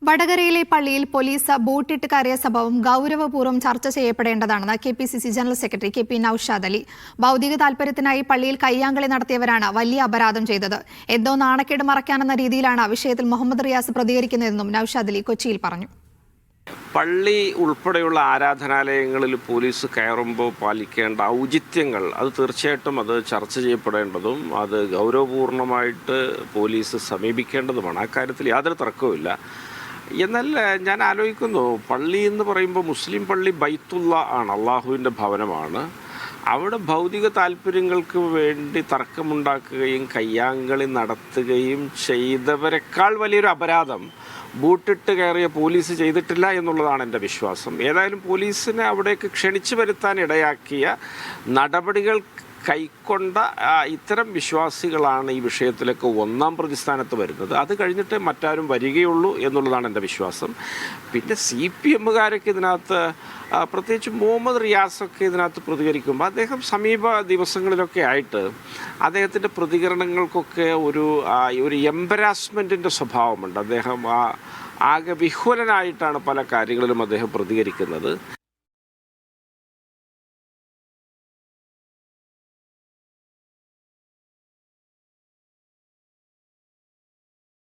വടകരയിലെ പള്ളിയിൽ പോലീസ് ബൂട്ടിട്ട് കയറിയ സംഭവം ഗൗരവപൂർവ്വം ചർച്ച ചെയ്യപ്പെടേണ്ടതാണെന്ന് KPCC general secretary KP Noushad Ali. ഭൗതിക താൽപര്യത്തിനായി പള്ളിയിൽ കയ്യാങ്കളി നടത്തിയവരാണ് വലിയ അപരാധം ചെയ്തത്. എന്തോ നാണക്കേട് മറയ്ക്കാനെന്ന രീതിയിലാണ് വിഷയത്തിൽ മുഹമ്മദ് റിയാസ് പ്രതികരിക്കുന്നതെന്നും നൌഷാദ് അലി കൊച്ചിയിൽ പറഞ്ഞു. പള്ളി ഉൾപ്പെടെയുള്ള ആരാധനാലയങ്ങളിൽ പോലീസ് കയറുമ്പോൾ പാലിക്കേണ്ട ഔചിത്യങ്ങൾ അത് തീർച്ചയായിട്ടും അത് ചർച്ച ചെയ്യപ്പെടേണ്ടതും അത് ഗൗരവപൂർണമായിട്ട് പോലീസ് സമീപിക്കേണ്ടതുമാണ്. അക്കാര്യത്തിൽ യാതൊരു തർക്കവുമില്ല. എന്നാൽ ഞാൻ ആലോചിക്കുന്നു, പള്ളി എന്ന് പറയുമ്പോൾ മുസ്ലിം പള്ളി ബൈത്തുള്ള ആണ്, അള്ളാഹുവിൻ്റെ ഭവനമാണ്. അവിടെ ഭൗതിക താല്പര്യങ്ങൾക്ക് വേണ്ടി തർക്കമുണ്ടാക്കുകയും കയ്യാങ്കളി നടത്തുകയും ചെയ്തവരെക്കാൾ വലിയൊരു അപരാധം ബൂട്ടിട്ട് കയറിയ പോലീസ് ചെയ്തിട്ടില്ല എന്നുള്ളതാണ് എൻ്റെ വിശ്വാസം. ഏതായാലും പോലീസിനെ അവിടേക്ക് ക്ഷണിച്ചു വരുത്താൻ ഇടയാക്കിയ നടപടികൾ കൈക്കൊണ്ട ഇത്തരം വിശ്വാസികളാണ് ഈ വിഷയത്തിലേക്ക് ഒന്നാം പ്രതിസ്ഥാനത്ത് വരുന്നത്. അത് കഴിഞ്ഞിട്ട് മറ്റാരും വരികയുള്ളൂ എന്നുള്ളതാണ് എൻ്റെ വിശ്വാസം. പിന്നെ CPM-കാരൊക്കെ ഇതിനകത്ത്, പ്രത്യേകിച്ച് മുഹമ്മദ് റിയാസൊക്കെ ഇതിനകത്ത് പ്രതികരിക്കുമ്പോൾ അദ്ദേഹം സമീപ ദിവസങ്ങളിലൊക്കെ ആയിട്ട് അദ്ദേഹത്തിൻ്റെ പ്രതികരണങ്ങൾക്കൊക്കെ ഒരു എംബരാസ്മെൻറ്റിൻ്റെ സ്വഭാവമുണ്ട്. അദ്ദേഹം ആകെ വിഹ്വലനായിട്ടാണ് പല കാര്യങ്ങളിലും അദ്ദേഹം പ്രതികരിക്കുന്നത്.